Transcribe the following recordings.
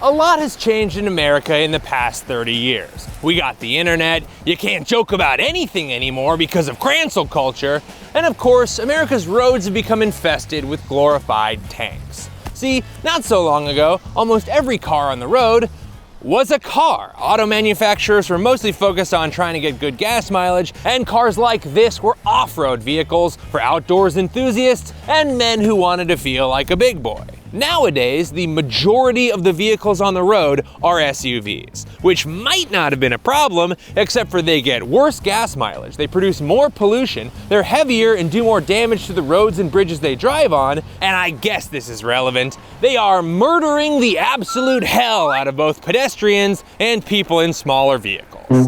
A lot has changed in America in the past 30 years. We got the internet, you can't joke about anything anymore because of cancel culture, and of course, America's roads have become infested with glorified tanks. See, not so long ago, almost every car on the road was a car. Auto manufacturers were mostly focused on trying to get good gas mileage, and cars like this were off-road vehicles for outdoors enthusiasts and men who wanted to feel like a big boy. Nowadays, the majority of the vehicles on the road are SUVs, which might not have been a problem, except for they get worse gas mileage, they produce more pollution, they're heavier and do more damage to the roads and bridges they drive on, and I guess this is relevant, they are murdering the absolute hell out of both pedestrians and people in smaller vehicles.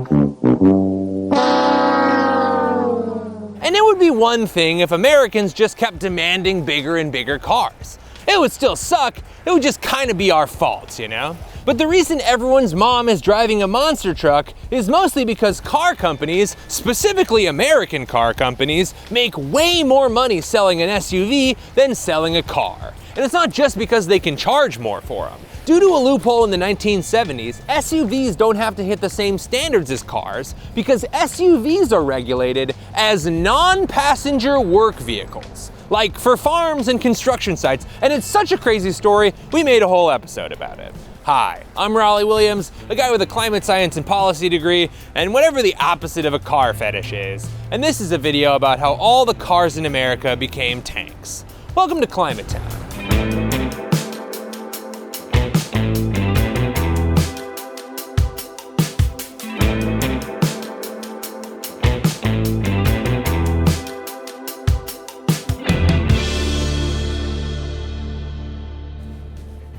And it would be one thing if Americans just kept demanding bigger and bigger cars. It would still suck, it would just kind of be our fault, you know? But the reason everyone's mom is driving a monster truck is mostly because car companies, specifically American car companies, make way more money selling an SUV than selling a car. And it's not just because they can charge more for them. Due to a loophole in the 1970s, SUVs don't have to hit the same standards as cars because SUVs are regulated as non-passenger work vehicles, like for farms and construction sites, and it's such a crazy story, we made a whole episode about it. Hi, I'm Rollie Williams, a guy with a climate science and policy degree, and whatever the opposite of a car fetish is, and this is a video about how all the cars in America became tanks. Welcome to Climate Town.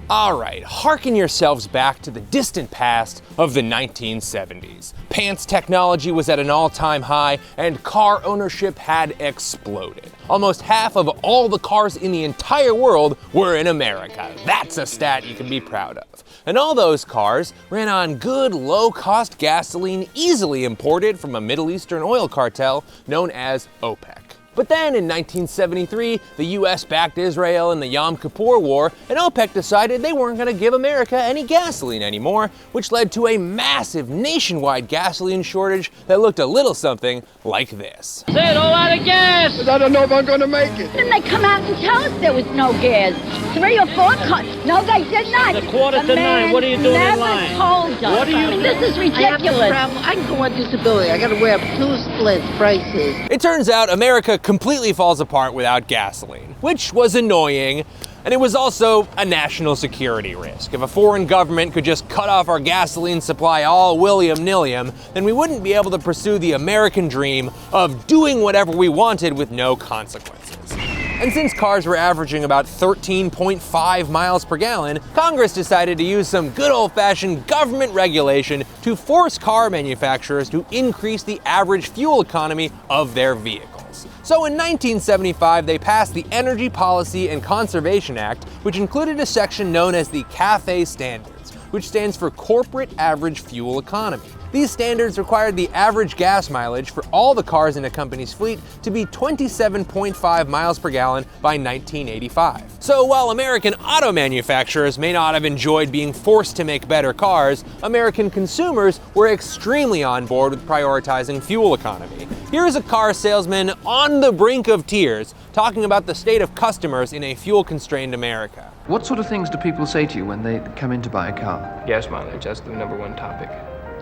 Alright, hearken yourselves back to the distant past of the 1970s. Pants technology was at an all-time high and car ownership had exploded. Almost half of all the cars in the entire world were in America. That's a stat you can be proud of. And all those cars ran on good, low-cost gasoline easily imported from a Middle Eastern oil cartel known as OPEC. But then in 1973, the US backed Israel in the Yom Kippur War, and OPEC decided they weren't going to give America any gasoline anymore, which led to a massive nationwide gasoline shortage that looked a little something like this. Say it all out of gas! I don't know if I'm going to make it. Didn't they come out and tell us there was no gas? 3 or 4 cars. No, they did not. It's 8:45. What are you doing in line? Told us. What are you doing? This is ridiculous. I can go on disability. I got to wear 2 split braces. It turns out America completely falls apart without gasoline, which was annoying, and it was also a national security risk. If a foreign government could just cut off our gasoline supply all willy-nilly, then we wouldn't be able to pursue the American dream of doing whatever we wanted with no consequences. And since cars were averaging about 13.5 miles per gallon, Congress decided to use some good old-fashioned government regulation to force car manufacturers to increase the average fuel economy of their vehicles. So in 1975, they passed the Energy Policy and Conservation Act, which included a section known as the CAFE Standards, which stands for Corporate Average Fuel Economy. These standards required the average gas mileage for all the cars in a company's fleet to be 27.5 miles per gallon by 1985. So while American auto manufacturers may not have enjoyed being forced to make better cars, American consumers were extremely on board with prioritizing fuel economy. Here's a car salesman on the brink of tears talking about the state of customers in a fuel-constrained America. What sort of things do people say to you when they come in to buy a car? Gas mileage, that's the #1 topic.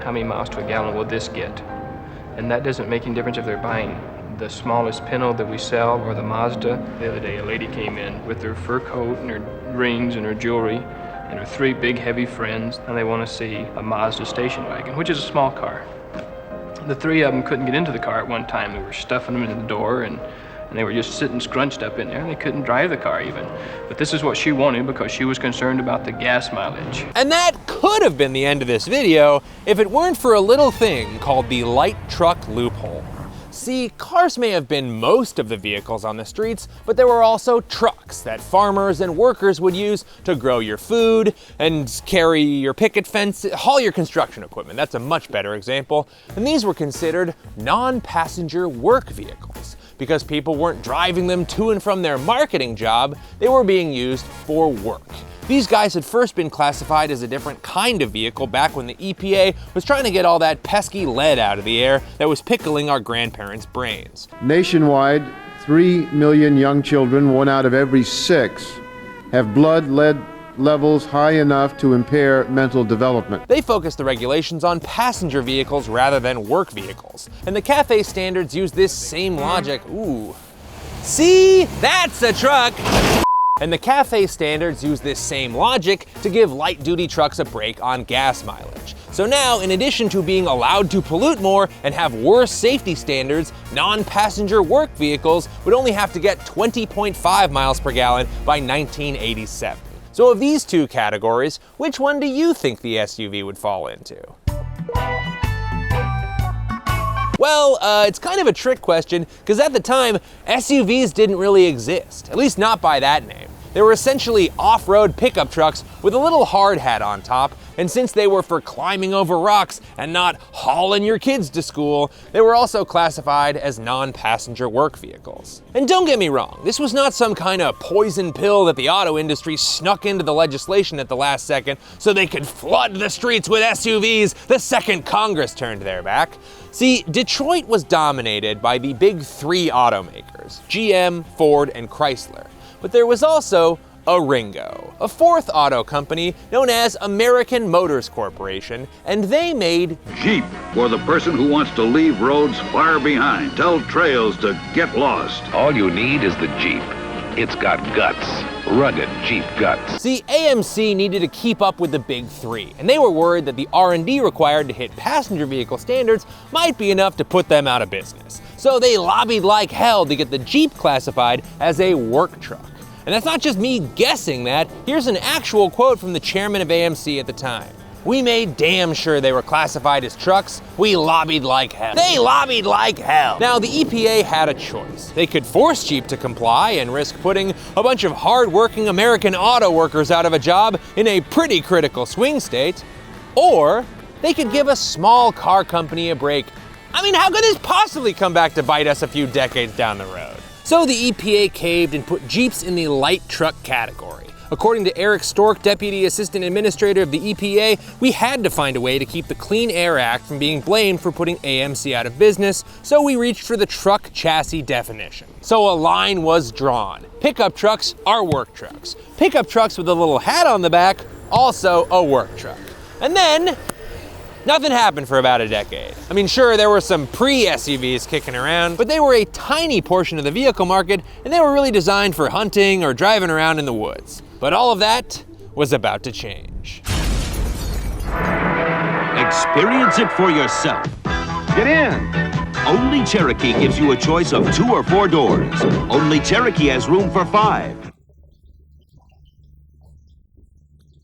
How many miles to a gallon will this get? And that doesn't make any difference if they're buying the smallest Pinto that we sell or the Mazda. The other day a lady came in with her fur coat and her rings and her jewelry and her 3 big heavy friends, and they want to see a Mazda station wagon, which is a small car. The 3 of them couldn't get into the car at one time. They were stuffing them into the door and they were just sitting scrunched up in there, and they couldn't drive the car even. But this is what she wanted because she was concerned about the gas mileage. And that could have been the end of this video if it weren't for a little thing called the light truck loophole. See, cars may have been most of the vehicles on the streets, but there were also trucks that farmers and workers would use to grow your food and carry your picket fence, haul your construction equipment. That's a much better example. And these were considered non-passenger work vehicles. Because people weren't driving them to and from their marketing job, they were being used for work. These guys had first been classified as a different kind of vehicle back when the EPA was trying to get all that pesky lead out of the air that was pickling our grandparents' brains. Nationwide, 3 million young children, 1 out of every 6, have blood lead levels high enough to impair mental development. They focused the regulations on passenger vehicles rather than work vehicles. And the CAFE standards use this same logic. Ooh. See? That's a truck! And the CAFE standards use this same logic to give light-duty trucks a break on gas mileage. So now, in addition to being allowed to pollute more and have worse safety standards, non-passenger work vehicles would only have to get 20.5 miles per gallon by 1987. So of these two categories, which one do you think the SUV would fall into? Well, it's kind of a trick question, because at the time, SUVs didn't really exist, at least not by that name. They were essentially off-road pickup trucks with a little hard hat on top, and since they were for climbing over rocks and not hauling your kids to school, they were also classified as non-passenger work vehicles. And don't get me wrong, this was not some kind of poison pill that the auto industry snuck into the legislation at the last second so they could flood the streets with SUVs the second Congress turned their back. See, Detroit was dominated by the big 3 automakers, GM, Ford, and Chrysler. But there was also a Ringo, a 4th auto company known as American Motors Corporation, and they made Jeep for the person who wants to leave roads far behind, tell trails to get lost. All you need is the Jeep. It's got guts, rugged Jeep guts. See, AMC needed to keep up with the big 3, and they were worried that the R&D required to hit passenger vehicle standards might be enough to put them out of business. So they lobbied like hell to get the Jeep classified as a work truck. And that's not just me guessing that. Here's an actual quote from the chairman of AMC at the time. "We made damn sure they were classified as trucks. We lobbied like hell." They lobbied like hell. Now, the EPA had a choice. They could force Jeep to comply and risk putting a bunch of hard-working American auto workers out of a job in a pretty critical swing state. Or they could give a small car company a break. I mean, how could this possibly come back to bite us a few decades down the road? So the EPA caved and put Jeeps in the light truck category. According to Eric Stork, Deputy Assistant Administrator of the EPA, we had to find a way to keep the Clean Air Act from being blamed for putting AMC out of business, so we reached for the truck chassis definition. So a line was drawn. Pickup trucks are work trucks. Pickup trucks with a little hat on the back, also a work truck. And then, nothing happened for about a decade. I mean, sure, there were some pre-SUVs kicking around, but they were a tiny portion of the vehicle market, and they were really designed for hunting or driving around in the woods. But all of that was about to change. Experience it for yourself. Get in. Only Cherokee gives you a choice of 2 or 4 doors. Only Cherokee has room for 5.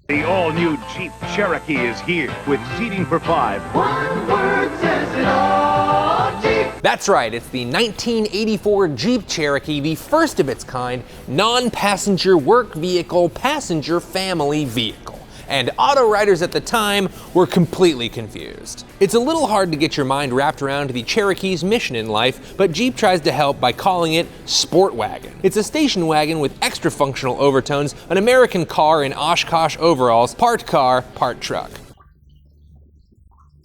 The all-new Jeep Cherokee is here with seating for 5. One word says it all, Jeep! That's right, it's the 1984 Jeep Cherokee, the first of its kind, non-passenger work vehicle, passenger family vehicle. And auto riders at the time were completely confused. It's a little hard to get your mind wrapped around the Cherokee's mission in life, but Jeep tries to help by calling it Sport Wagon. It's a station wagon with extra functional overtones, an American car in Oshkosh overalls, part car, part truck.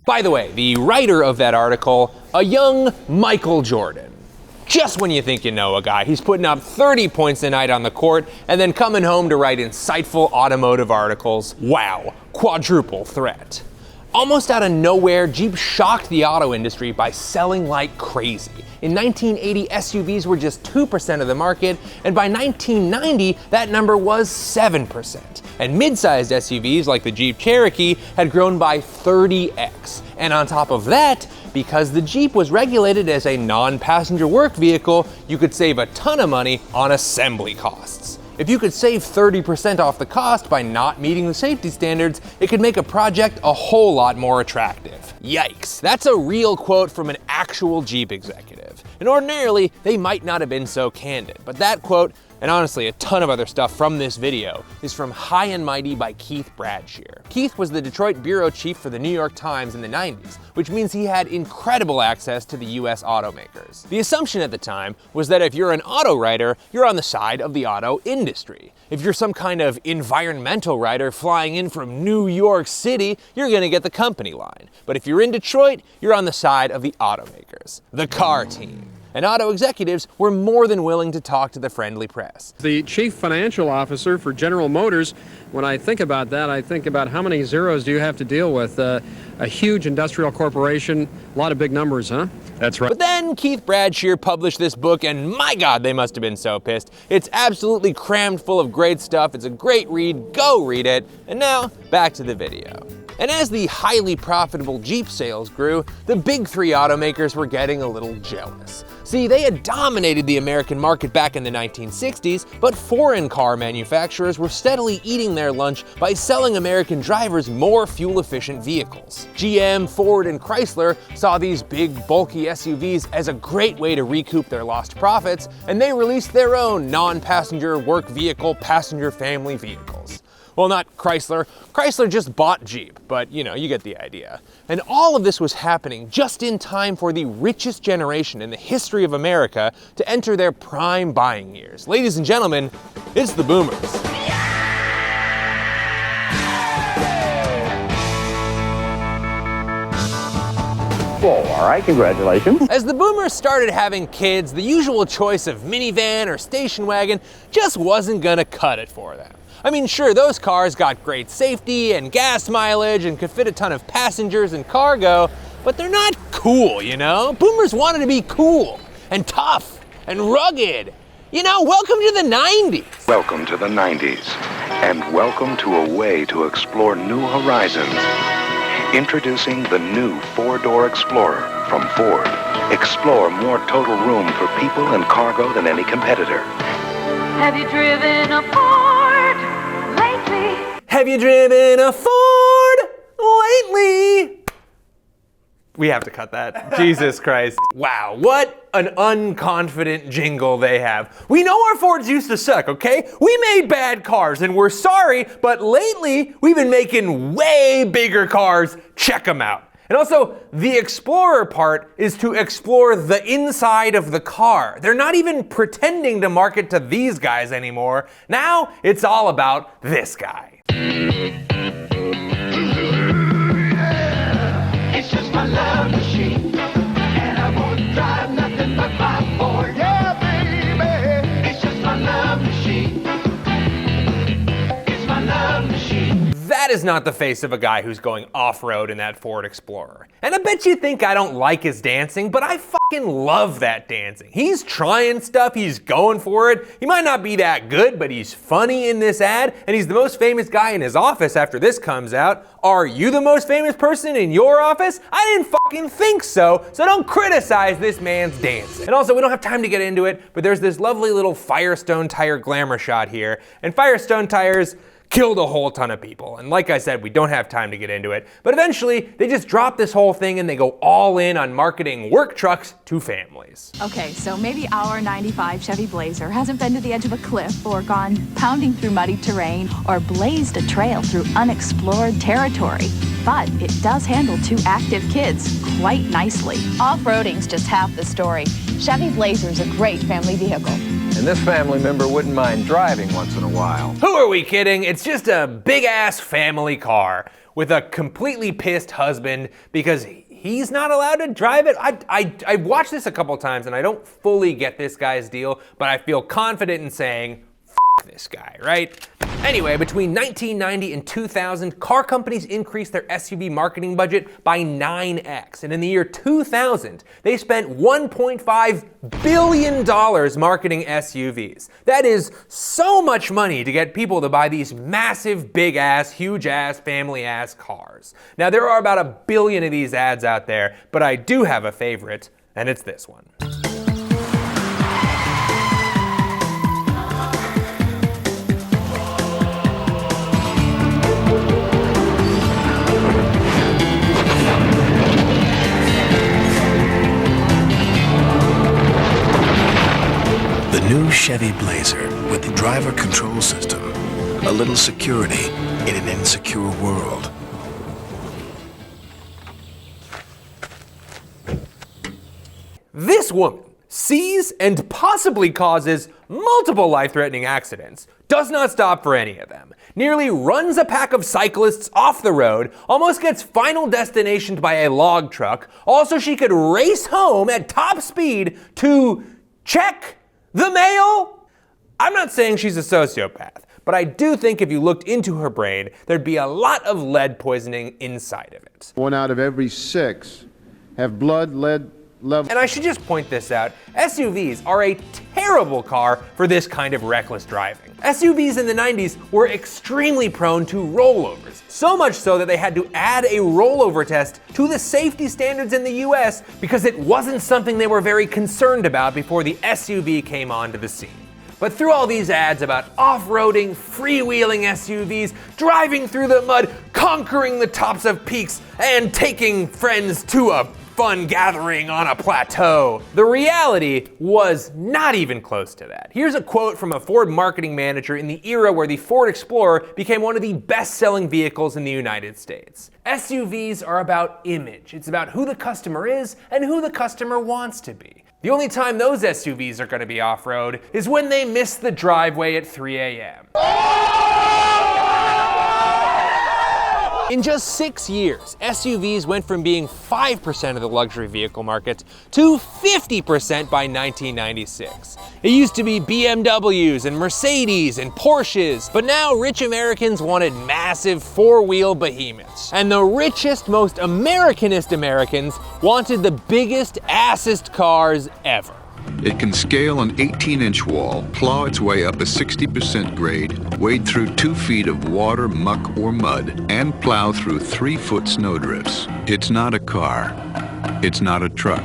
By the way, the writer of that article, a young Michael Jordan. Just when you think you know a guy, he's putting up 30 points a night on the court and then coming home to write insightful automotive articles. Wow, quadruple threat. Almost out of nowhere, Jeep shocked the auto industry by selling like crazy. In 1980, SUVs were just 2% of the market, and by 1990, that number was 7%. And mid-sized SUVs like the Jeep Cherokee had grown by 30x. And on top of that, because the Jeep was regulated as a non-passenger work vehicle, you could save a ton of money on assembly costs. If you could save 30% off the cost by not meeting the safety standards, it could make a project a whole lot more attractive. Yikes, that's a real quote from an actual Jeep executive. And ordinarily, they might not have been so candid, but that quote And honestly, a ton of other stuff from this video is from High and Mighty by Keith Bradsher. Keith was the Detroit bureau chief for the New York Times in the 90s, which means he had incredible access to the US automakers. The assumption at the time was that if you're an auto writer, you're on the side of the auto industry. If you're some kind of environmental writer flying in from New York City, you're gonna get the company line. But if you're in Detroit, you're on the side of the automakers, the car team. And auto executives were more than willing to talk to the friendly press. The chief financial officer for General Motors, when I think about that, I think about how many zeros do you have to deal with? A huge industrial corporation, a lot of big numbers, huh? That's right. But then Keith Bradsher published this book, and my God, they must have been so pissed. It's absolutely crammed full of great stuff. It's a great read. Go read it. And now, back to the video. And as the highly profitable Jeep sales grew, the big three automakers were getting a little jealous. See, they had dominated the American market back in the 1960s, but foreign car manufacturers were steadily eating their lunch by selling American drivers more fuel-efficient vehicles. GM, Ford, and Chrysler saw these big, bulky SUVs as a great way to recoup their lost profits, and they released their own non-passenger work vehicle passenger family vehicles. Well, not Chrysler. Chrysler just bought Jeep, but you know, you get the idea. And all of this was happening just in time for the richest generation in the history of America to enter their prime buying years. Ladies and gentlemen, it's the boomers. Well, all right, congratulations. As the boomers started having kids, the usual choice of minivan or station wagon just wasn't gonna cut it for them. I mean, sure, those cars got great safety and gas mileage and could fit a ton of passengers and cargo, but they're not cool, you know? Boomers wanted to be cool and tough and rugged. You know, welcome to the 90s. Welcome to the 90s, and welcome to a way to explore new horizons. Introducing the new four-door Explorer from Ford. Explore more total room for people and cargo than any competitor. Have you driven a Ford lately? Have you driven a Ford lately? We have to cut that. Jesus Christ. Wow, what an unconfident jingle they have. We know our Fords used to suck, okay? We made bad cars and we're sorry, but lately we've been making way bigger cars. Check them out. And also, the Explorer part is to explore the inside of the car. They're not even pretending to market to these guys anymore. Now, it's all about this guy. It's just my love machine, and I won't drive nothing but my Ford. Yeah, baby, it's just my love machine. It's my love machine. That is not the face of a guy who's going off-road in that Ford Explorer. And I bet you think I don't like his dancing, but I fucking love that dancing. He's trying stuff, he's going for it. He might not be that good, but he's funny in this ad, and he's the most famous guy in his office after this comes out. Are you the most famous person in your office? I didn't fucking think so don't criticize this man's dancing. And also, we don't have time to get into it, but there's this lovely little Firestone tire glamour shot here, and Firestone tires killed a whole ton of people. And like I said, we don't have time to get into it, but eventually they just drop this whole thing and they go all in on marketing work trucks to families. Okay, so maybe our 95 Chevy Blazer hasn't been to the edge of a cliff or gone pounding through muddy terrain or blazed a trail through unexplored territory, but it does handle two active kids quite nicely. Off-roading's just half the story. Chevy Blazer's a great family vehicle. And this family member wouldn't mind driving once in a while. Who are we kidding? It's just a big-ass family car with a completely pissed husband because he's not allowed to drive it. I watched this a couple times and I don't fully get this guy's deal, but I feel confident in saying, F this guy, right? Anyway, between 1990 and 2000, car companies increased their SUV marketing budget by 9x. And in the year 2000, they spent $1.5 billion marketing SUVs. That is so much money to get people to buy these massive, big-ass, huge-ass, family-ass cars. Now, there are about 1 billion of these ads out there, but I do have a favorite, and it's this one. The new Chevy Blazer with the driver control system. A little security in an insecure world. This woman sees and possibly causes multiple life-threatening accidents, does not stop for any of them, nearly runs a pack of cyclists off the road, almost gets final destinationed by a log truck, also she could race home at top speed to check the mail. I'm not saying she's a sociopath, but I do think if you looked into her brain, there'd be a lot of lead poisoning inside of it. 1 out of every 6 have blood lead level. And I should just point this out, SUVs are a terrible car for this kind of reckless driving. SUVs in the 90s were extremely prone to rollovers, so much so that they had to add a rollover test to the safety standards in the US because it wasn't something they were very concerned about before the SUV came onto the scene. But through all these ads about off-roading, freewheeling SUVs, driving through the mud, conquering the tops of peaks, and taking friends to a fun gathering on a plateau, the reality was not even close to that. Here's a quote from a Ford marketing manager in the era where the Ford Explorer became one of the best-selling vehicles in the United States. SUVs are about image. It's about who the customer is and who the customer wants to be. The only time those SUVs are going to be off-road is when they miss the driveway at 3 a.m. In just 6 years, SUVs went from being 5% of the luxury vehicle market to 50% by 1996. It used to be BMWs and Mercedes and Porsches, but now rich Americans wanted massive four-wheel behemoths. And the richest, most Americanist Americans wanted the biggest, assest cars ever. It can scale an 18-inch wall, plow its way up a 60% grade, wade through 2 feet of water, muck, or mud, and plow through 3-foot snowdrifts. It's not a car. It's not a truck.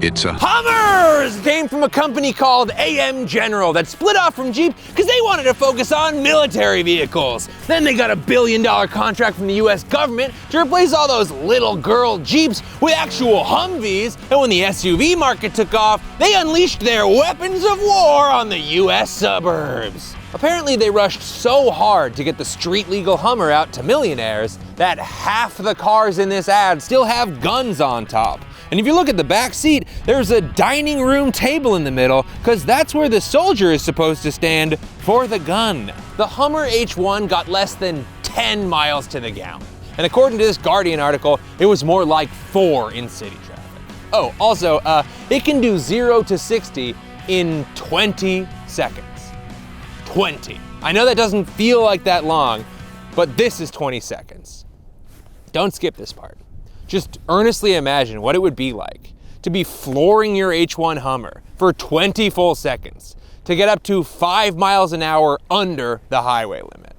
It's a Hummers! Came from a company called AM General that split off from Jeep because they wanted to focus on military vehicles. Then they got a $1 billion contract from the US government to replace all those little girl Jeeps with actual Humvees, and when the SUV market took off, they unleashed their weapons of war on the US suburbs. Apparently they rushed so hard to get the street-legal Hummer out to millionaires that half the cars in this ad still have guns on top. And if you look at the back seat, there's a dining room table in the middle, because that's where the soldier is supposed to stand for the gun. The Hummer H1 got less than 10 miles to the gallon. And according to this Guardian article, it was more like 4 in city traffic. Oh, also, it can do 0 to 60 in 20 seconds. 20. I know that doesn't feel like that long, but this is 20 seconds. Don't skip this part. Just earnestly imagine what it would be like to be flooring your H1 Hummer for 20 full seconds to get up to 5 miles an hour under the highway limit.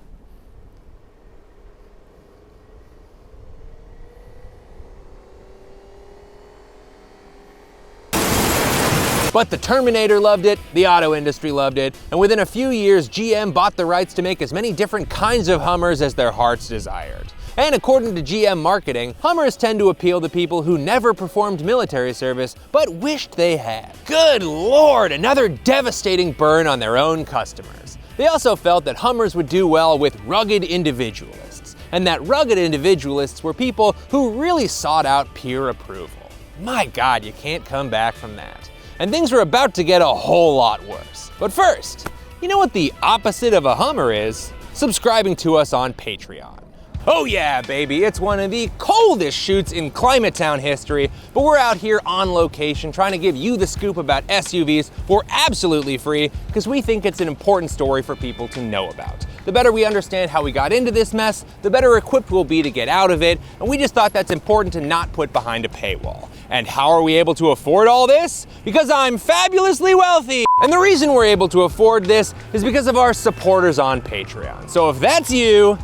But the Terminator loved it, the auto industry loved it, and within a few years, GM bought the rights to make as many different kinds of Hummers as their hearts desired. And according to GM marketing, Hummers tend to appeal to people who never performed military service, but wished they had. Good Lord, another devastating burn on their own customers. They also felt that Hummers would do well with rugged individualists, and that rugged individualists were people who really sought out peer approval. My God, you can't come back from that. And things were about to get a whole lot worse. But first, you know what the opposite of a Hummer is? Subscribing to us on Patreon. Oh yeah, baby, it's one of the coldest shoots in Climate Town history, but we're out here on location trying to give you the scoop about SUVs for absolutely free because we think it's an important story for people to know about. The better we understand how we got into this mess, the better equipped we'll be to get out of it, and we just thought that's important to not put behind a paywall. And how are we able to afford all this? Because I'm fabulously wealthy! And the reason we're able to afford this is because of our supporters on Patreon. So if that's you,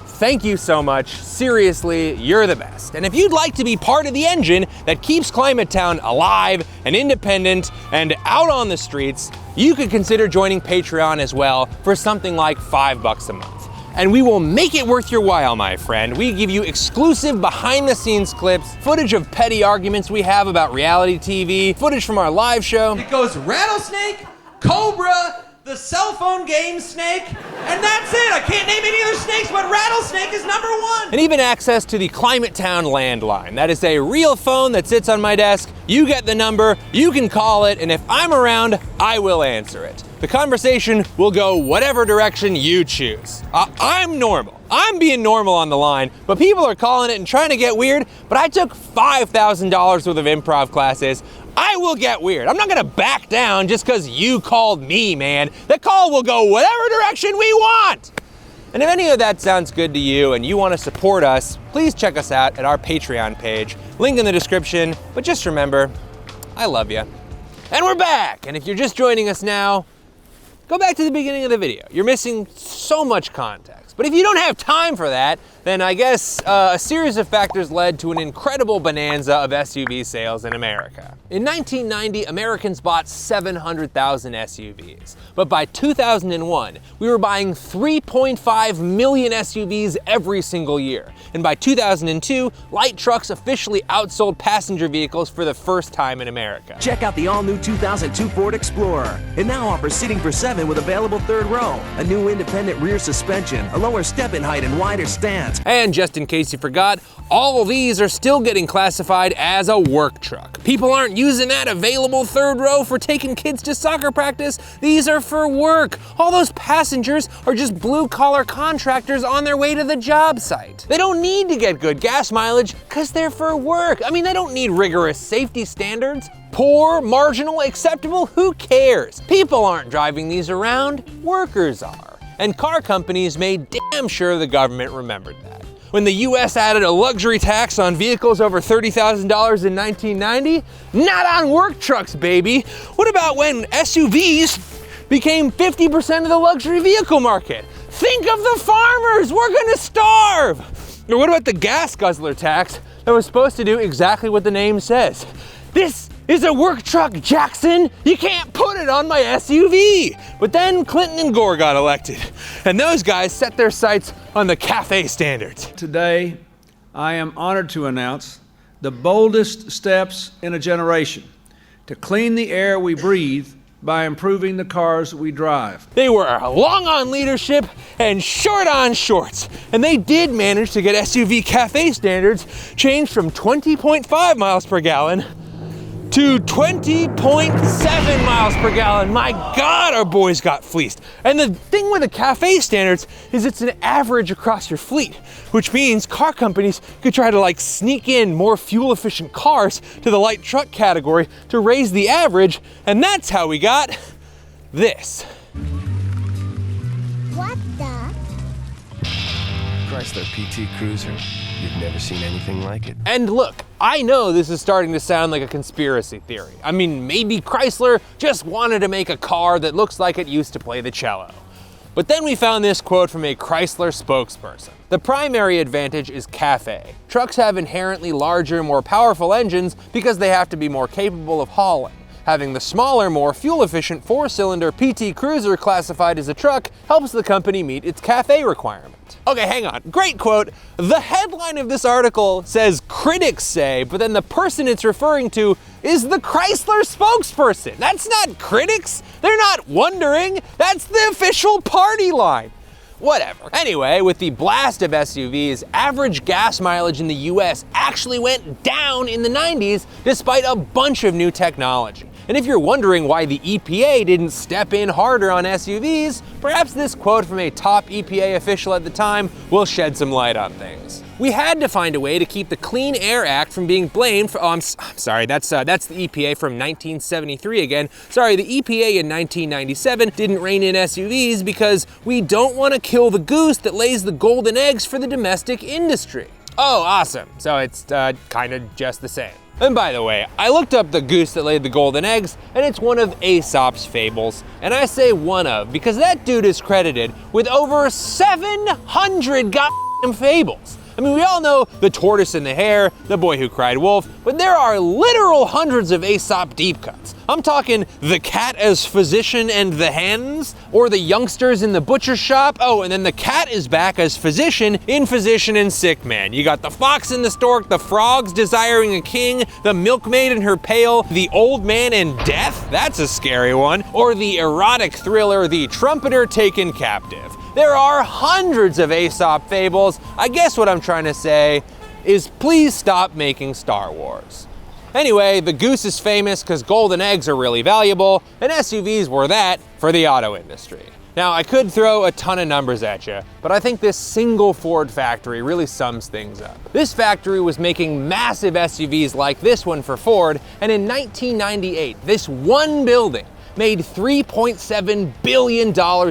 thank you so much. Seriously, you're the best. And if you'd like to be part of the engine that keeps Climate Town alive and independent and out on the streets, you could consider joining Patreon as well for something like $5 a month. And we will make it worth your while, my friend. We give you exclusive behind-the-scenes clips, footage of petty arguments we have about reality TV, footage from our live show. It goes rattlesnake, Cobra, the cell phone game snake, and that's it. I can't name any other snakes, but rattlesnake is number one. And even access to the Climate Town landline. That is a real phone that sits on my desk. You get the number, you can call it, and if I'm around, I will answer it. The conversation will go whatever direction you choose. I'm normal. I'm being normal on the line, but people are calling it and trying to get weird, but I took $5,000 worth of improv classes. I will get weird. I'm not gonna back down just because you called me, man. The call will go whatever direction we want. And if any of that sounds good to you and you want to support us, please check us out at our Patreon page. Link in the description, but just remember, I love you. And we're back, and if you're just joining us now, go back to the beginning of the video. You're missing so much context. But if you don't have time for that, then I guess a series of factors led to an incredible bonanza of SUV sales in America. In 1990, Americans bought 700,000 SUVs. But by 2001, we were buying 3.5 million SUVs every single year. And by 2002, light trucks officially outsold passenger vehicles for the first time in America. Check out the all-new 2002 Ford Explorer. It now offers seating for 7 with available third row, a new independent rear suspension, a lower step-in height, and wider stance. And just in case you forgot, all of these are still getting classified as a work truck. People aren't using that available third row for taking kids to soccer practice. These are for work. All those passengers are just blue-collar contractors on their way to the job site. They don't need to get good gas mileage because they're for work. I mean, they don't need rigorous safety standards. Poor, marginal, acceptable, who cares? People aren't driving these around, workers are. And car companies made damn sure the government remembered that. When the US added a luxury tax on vehicles over $30,000 in 1990, not on work trucks, baby. What about when SUVs became 50% of the luxury vehicle market? Think of the farmers, we're gonna starve. Or what about the gas guzzler tax that was supposed to do exactly what the name says? This is a work truck, Jackson. You can't put it on my SUV. But then Clinton and Gore got elected, and those guys set their sights on the CAFE standards. Today, I am honored to announce the boldest steps in a generation to clean the air we breathe by improving the cars we drive. They were long on leadership and short on shorts, and they did manage to get SUV CAFE standards changed from 20.5 miles per gallon to 20.7 miles per gallon. My God, our boys got fleeced. And the thing with the CAFE standards is it's an average across your fleet, which means car companies could try to sneak in more fuel efficient cars to the light truck category to raise the average, and that's how we got this. What the? Chrysler PT Cruiser. You've never seen anything like it. And look, I know this is starting to sound like a conspiracy theory. I mean, maybe Chrysler just wanted to make a car that looks like it used to play the cello. But then we found this quote from a Chrysler spokesperson. The primary advantage is CAFE. Trucks have inherently larger, more powerful engines because they have to be more capable of hauling. Having the smaller, more fuel-efficient 4-cylinder PT Cruiser classified as a truck helps the company meet its CAFE requirement. Okay, hang on, great quote. The headline of this article says critics say, but then the person it's referring to is the Chrysler spokesperson. That's not critics, they're not wondering, that's the official party line. Whatever. Anyway, with the blast of SUVs, average gas mileage in the US actually went down in the 90s despite a bunch of new technology. And if you're wondering why the EPA didn't step in harder on SUVs, perhaps this quote from a top EPA official at the time will shed some light on things. We had to find a way to keep the Clean Air Act from being blamed for, I'm sorry, that's the EPA from 1973 again. Sorry, the EPA in 1997 didn't rein in SUVs because we don't want to kill the goose that lays the golden eggs for the domestic industry. Oh, awesome. So it's kind of just the same. And by the way, I looked up the goose that laid the golden eggs, and it's one of Aesop's fables. And I say one of because that dude is credited with over 700 goddamn fables. I mean, we all know The Tortoise and the Hare, The Boy Who Cried Wolf, but there are literal hundreds of Aesop deep cuts. I'm talking The Cat as Physician and the Hens, or The Youngsters in the Butcher Shop. Oh, and then the cat is back as physician in Physician and Sick Man. You got the fox and the stork, the frogs desiring a king, the milkmaid and her pail, the old man and death, that's a scary one, or the erotic thriller, The Trumpeter Taken Captive. There are hundreds of Aesop fables. I guess what I'm trying to say is please stop making Star Wars. Anyway, the goose is famous because golden eggs are really valuable, and SUVs were that for the auto industry. Now, I could throw a ton of numbers at you, but I think this single Ford factory really sums things up. This factory was making massive SUVs like this one for Ford, and in 1998, this one building made $3.7 billion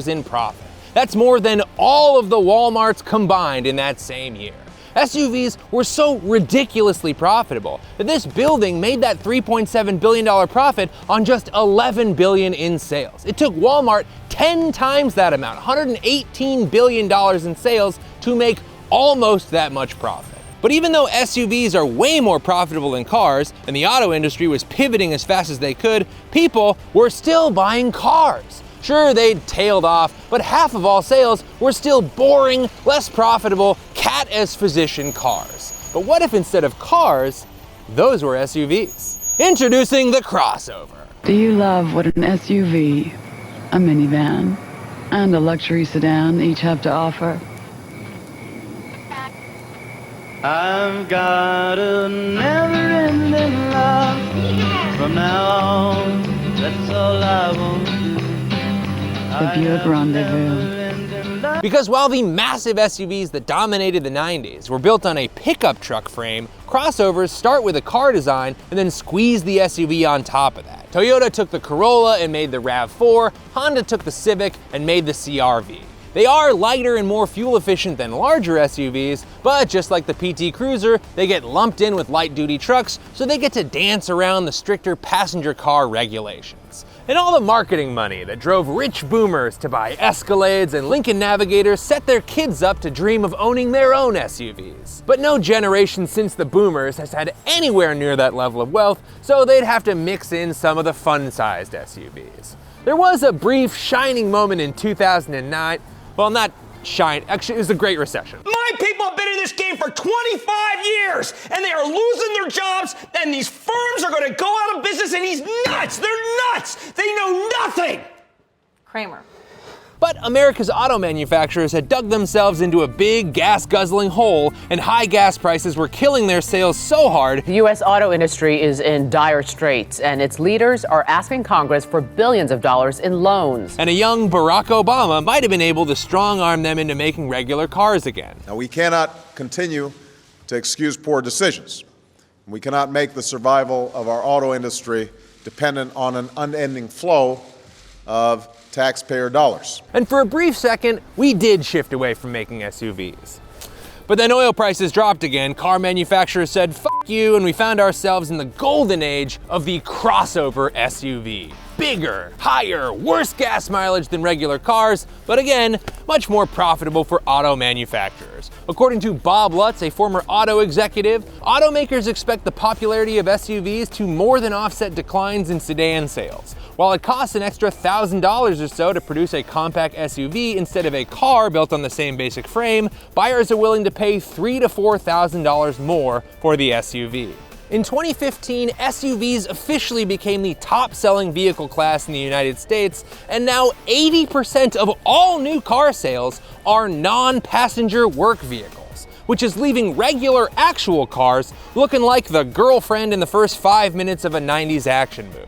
in profit. That's more than all of the Walmarts combined in that same year. SUVs were so ridiculously profitable that this building made that $3.7 billion profit on just $11 billion in sales. It took Walmart 10 times that amount, $118 billion in sales, to make almost that much profit. But even though SUVs are way more profitable than cars, and the auto industry was pivoting as fast as they could, people were still buying cars. Sure, they'd tailed off, but half of all sales were still boring, less profitable, cat as physician cars. But what if instead of cars, those were SUVs? Introducing the crossover. Do you love what an SUV, a minivan, and a luxury sedan each have to offer? I've got a never-ending love. From now on, that's all I want to do. The Buick Rendezvous. Because while the massive SUVs that dominated the 90s were built on a pickup truck frame, crossovers start with a car design and then squeeze the SUV on top of that. Toyota took the Corolla and made the RAV4, Honda took the Civic and made the CR-V. They are lighter and more fuel efficient than larger SUVs, but just like the PT Cruiser, they get lumped in with light-duty trucks, so they get to dance around the stricter passenger car regulations. And all the marketing money that drove rich boomers to buy Escalades and Lincoln Navigators set their kids up to dream of owning their own SUVs. But no generation since the boomers has had anywhere near that level of wealth, so they'd have to mix in some of the fun-sized SUVs. There was a brief shining moment in 2009, well, not shine, actually it was the Great Recession. My people have been in this game for 25 years, and they are losing their jobs, and these firms are gonna go out of business, and he's nuts! They're nuts! They know nothing! Kramer. But America's auto manufacturers had dug themselves into a big gas-guzzling hole, and high gas prices were killing their sales so hard. The U.S. auto industry is in dire straits, and its leaders are asking Congress for billions of dollars in loans. And a young Barack Obama might have been able to strong-arm them into making regular cars again. Now, we cannot continue to excuse poor decisions. We cannot make the survival of our auto industry dependent on an unending flow of taxpayer dollars. And for a brief second, we did shift away from making SUVs. But then oil prices dropped again, car manufacturers said, "Fuck you," and we found ourselves in the golden age of the crossover SUV. Bigger, higher, worse gas mileage than regular cars, but again, much more profitable for auto manufacturers. According to Bob Lutz, a former auto executive, automakers expect the popularity of SUVs to more than offset declines in sedan sales. While it costs an extra $1,000 or so to produce a compact SUV instead of a car built on the same basic frame, buyers are willing to pay $3,000 to $4,000 more for the SUV. In 2015, SUVs officially became the top-selling vehicle class in the United States, and now 80% of all new car sales are non-passenger work vehicles, which is leaving regular actual cars looking like the girlfriend in the first 5 minutes of a 90s action movie.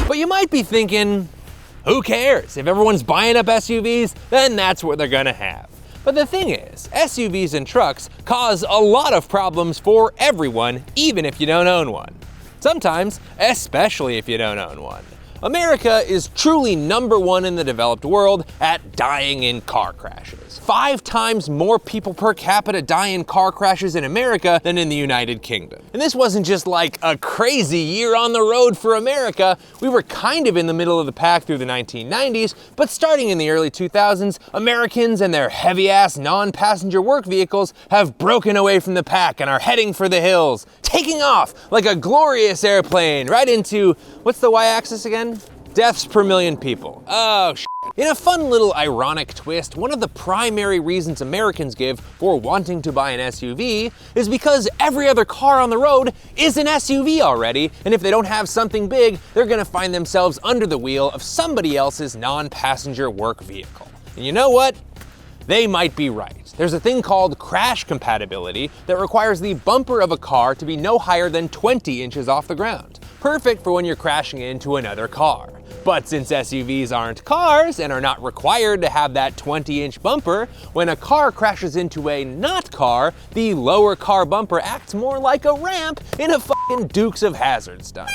But you might be thinking, who cares? If everyone's buying up SUVs, then that's what they're gonna have. But the thing is, SUVs and trucks cause a lot of problems for everyone, even if you don't own one. Sometimes, especially if you don't own one. America is truly #1 in the developed world at dying in car crashes. 5 times more people per capita die in car crashes in America than in the United Kingdom. And this wasn't just like a crazy year on the road for America. We were kind of in the middle of the pack through the 1990s, but starting in the early 2000s, Americans and their heavy-ass non-passenger work vehicles have broken away from the pack and are heading for the hills, taking off like a glorious airplane right into, what's the y-axis again? Deaths per million people. Oh, shit. In a fun little ironic twist, one of the primary reasons Americans give for wanting to buy an SUV is because every other car on the road is an SUV already, and if they don't have something big, they're gonna find themselves under the wheel of somebody else's non-passenger work vehicle. And you know what? They might be right. There's a thing called crash compatibility that requires the bumper of a car to be no higher than 20 inches off the ground. Perfect for when you're crashing into another car. But since SUVs aren't cars and are not required to have that 20-inch bumper, when a car crashes into a not car, the lower car bumper acts more like a ramp in a fucking Dukes of Hazzard stunt.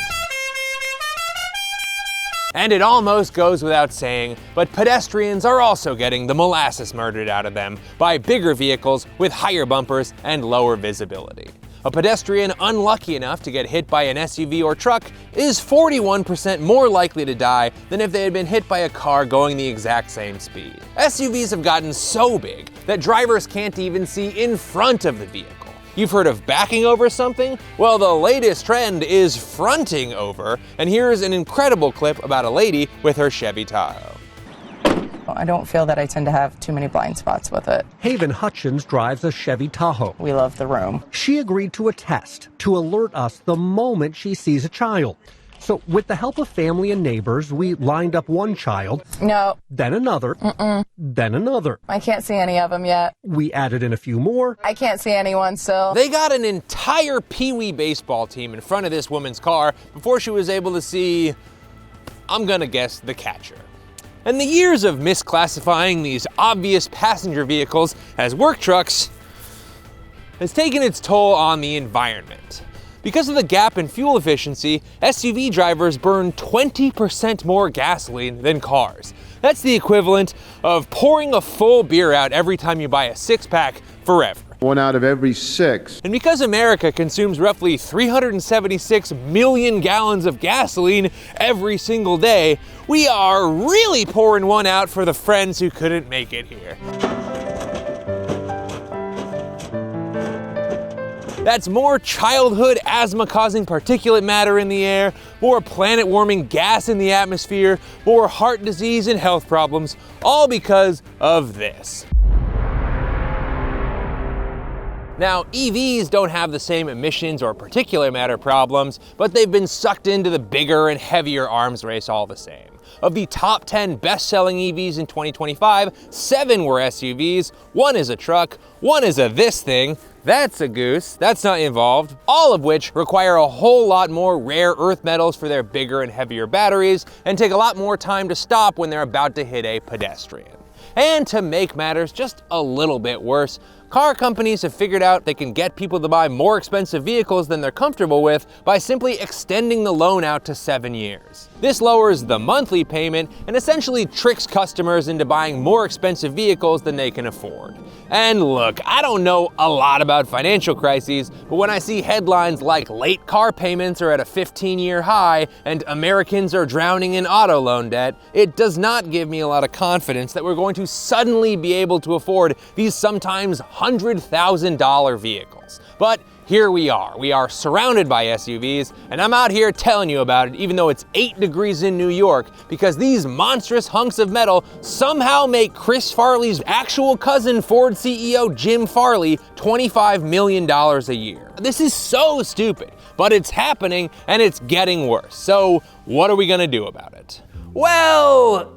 And it almost goes without saying, but pedestrians are also getting the molasses murdered out of them by bigger vehicles with higher bumpers and lower visibility. A pedestrian unlucky enough to get hit by an SUV or truck is 41% more likely to die than if they had been hit by a car going the exact same speed. SUVs have gotten so big that drivers can't even see in front of the vehicle. You've heard of backing over something? Well, the latest trend is fronting over, and here's an incredible clip about a lady with her Chevy Tahoe. I don't feel that I tend to have too many blind spots with it. Haven Hutchins drives a Chevy Tahoe. We love the room. She agreed to a test to alert us the moment she sees a child. So with the help of family and neighbors, we lined up one child. No. Then another. Then another. I can't see any of them yet. We added in a few more. I can't see anyone still. They got an entire Pee Wee baseball team in front of this woman's car before she was able to see, I'm gonna guess, the catcher. And the years of misclassifying these obvious passenger vehicles as work trucks has taken its toll on the environment. Because of the gap in fuel efficiency, SUV drivers burn 20% more gasoline than cars. That's the equivalent of pouring a full beer out every time you buy a 6-pack forever. 1 out of every 6. And because America consumes roughly 376 million gallons of gasoline every single day, we are really pouring one out for the friends who couldn't make it here. That's more childhood asthma-causing particulate matter in the air, more planet-warming gas in the atmosphere, more heart disease and health problems, all because of this. Now, EVs don't have the same emissions or particulate matter problems, but they've been sucked into the bigger and heavier arms race all the same. Of the top 10 best-selling EVs in 2025, 7 were SUVs, 1 is a truck, 1 is a this thing, that's a goose, that's not involved, all of which require a whole lot more rare earth metals for their bigger and heavier batteries and take a lot more time to stop when they're about to hit a pedestrian. And to make matters just a little bit worse, car companies have figured out they can get people to buy more expensive vehicles than they're comfortable with by simply extending the loan out to 7 years. This lowers the monthly payment and essentially tricks customers into buying more expensive vehicles than they can afford. And look, I don't know a lot about financial crises, but when I see headlines like late car payments are at a 15-year high and Americans are drowning in auto loan debt, it does not give me a lot of confidence that we're going to suddenly be able to afford these sometimes $100,000 vehicles. But here we are surrounded by SUVs, and I'm out here telling you about it even though it's 8 degrees in New York, because these monstrous hunks of metal somehow make Chris Farley's actual cousin, Ford CEO Jim Farley, $25 million a year. This is so stupid, but it's happening and it's getting worse. So what are we gonna do about it? Well,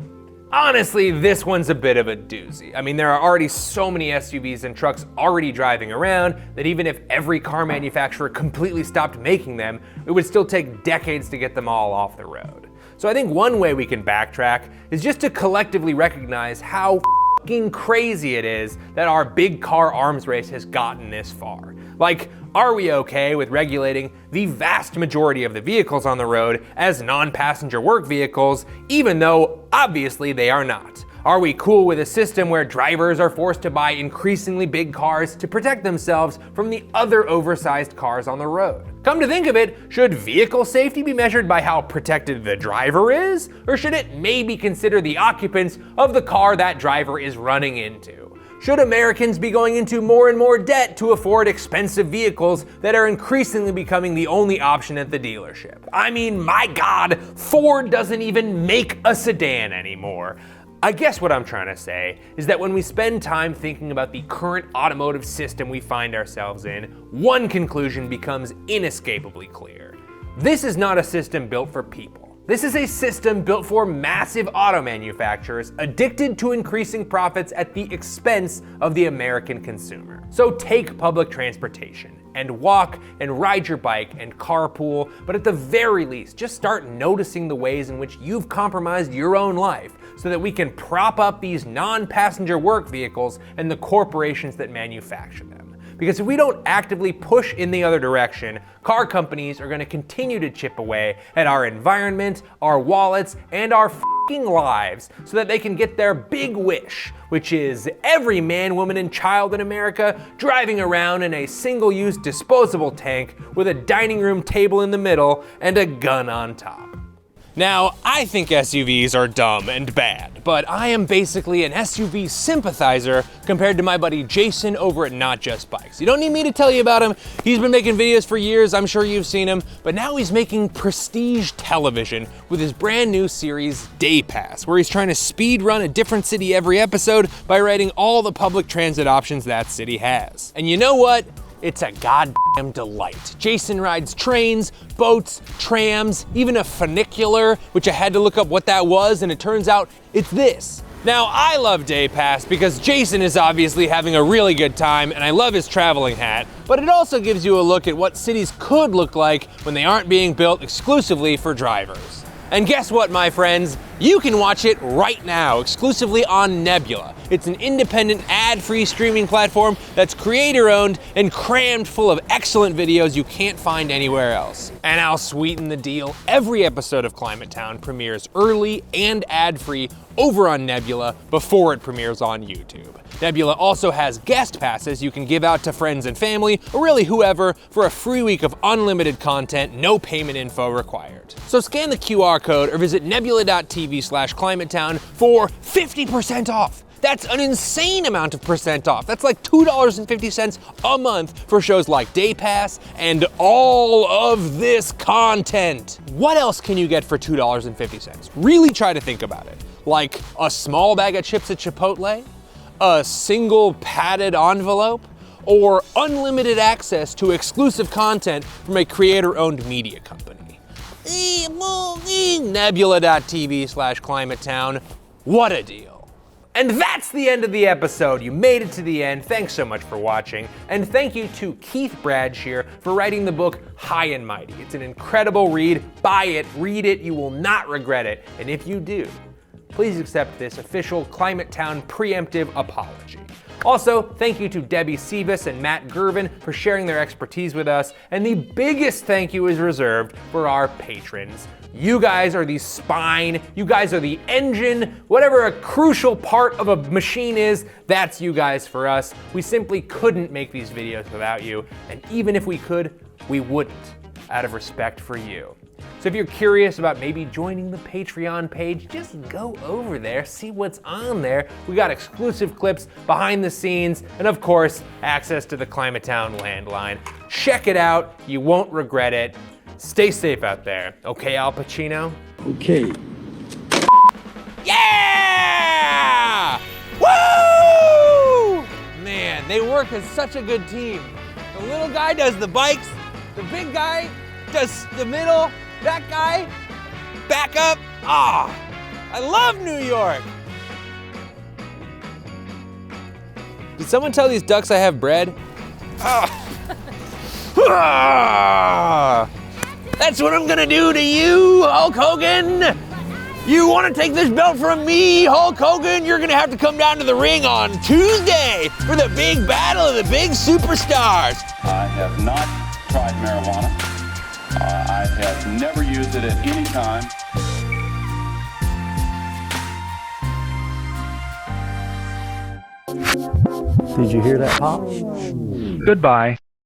honestly, this one's a bit of a doozy. I mean, there are already so many SUVs and trucks already driving around that even if every car manufacturer completely stopped making them, it would still take decades to get them all off the road. So I think one way we can backtrack is just to collectively recognize how fucking crazy it is that our big car arms race has gotten this far. Like, are we okay with regulating the vast majority of the vehicles on the road as non-passenger work vehicles, even though obviously they are not? Are we cool with a system where drivers are forced to buy increasingly big cars to protect themselves from the other oversized cars on the road? Come to think of it, should vehicle safety be measured by how protected the driver is? Or should it maybe consider the occupants of the car that driver is running into? Should Americans be going into more and more debt to afford expensive vehicles that are increasingly becoming the only option at the dealership? I mean, my God, Ford doesn't even make a sedan anymore. I guess what I'm trying to say is that when we spend time thinking about the current automotive system we find ourselves in, one conclusion becomes inescapably clear. This is not a system built for people. This is a system built for massive auto manufacturers addicted to increasing profits at the expense of the American consumer. So take public transportation and walk and ride your bike and carpool, but at the very least, just start noticing the ways in which you've compromised your own life so that we can prop up these non-passenger work vehicles and the corporations that manufacture them. Because if we don't actively push in the other direction, car companies are going to continue to chip away at our environment, our wallets, and our f***ing lives so that they can get their big wish, which is every man, woman, and child in America driving around in a single-use disposable tank with a dining room table in the middle and a gun on top. Now, I think SUVs are dumb and bad, but I am basically an SUV sympathizer compared to my buddy Jason over at Not Just Bikes. You don't need me to tell you about him. He's been making videos for years, I'm sure you've seen him, but now he's making prestige television with his brand new series, Day Pass, where he's trying to speed run a different city every episode by rating all the public transit options that city has. And you know what? It's a goddamn delight. Jason rides trains, boats, trams, even a funicular, which I had to look up what that was, and it turns out it's this. Now, I love Day Pass because Jason is obviously having a really good time, and I love his traveling hat, but it also gives you a look at what cities could look like when they aren't being built exclusively for drivers. And guess what, my friends? You can watch it right now, exclusively on Nebula. It's an independent, ad-free streaming platform that's creator-owned and crammed full of excellent videos you can't find anywhere else. And I'll sweeten the deal. Every episode of Climate Town premieres early and ad-free over on Nebula before it premieres on YouTube. Nebula also has guest passes you can give out to friends and family, or really whoever, for a free week of unlimited content, no payment info required. So scan the QR code or visit nebula.tv/climatetown for 50% off. That's an insane amount of percent off. That's like $2.50 a month for shows like Day Pass and all of this content. What else can you get for $2.50? Really try to think about it. Like a small bag of chips at Chipotle? A single padded envelope? Or unlimited access to exclusive content from a creator-owned media company? Nebula.tv/climatetown. What a deal. And that's the end of the episode. You made it to the end. Thanks so much for watching. And thank you to Keith Bradsher for writing the book High and Mighty. It's an incredible read. Buy it, read it, you will not regret it. And if you do, please accept this official Climate Town preemptive apology. Also, thank you to Debbie Sivas and Matt Girvan for sharing their expertise with us, and the biggest thank you is reserved for our patrons. You guys are the spine, you guys are the engine, whatever a crucial part of a machine is, that's you guys for us. We simply couldn't make these videos without you, and even if we could, we wouldn't, out of respect for you. So if you're curious about maybe joining the Patreon page, just go over there, see what's on there. We got exclusive clips, behind the scenes, and of course, access to the Climate Town landline. Check it out, you won't regret it. Stay safe out there. Okay, Al Pacino? Okay. Yeah! Woo! Man, they work as such a good team. The little guy does the bikes, the big guy does the middle, that guy, back up. Ah, I love New York. Did someone tell these ducks I have bread? That's what I'm gonna do to you, Hulk Hogan. You want to take this belt from me, Hulk Hogan? You're going to have to come down to the ring on Tuesday for the big battle of the big superstars. I have not tried marijuana. I have never used it at any time. Did you hear that pop? Goodbye.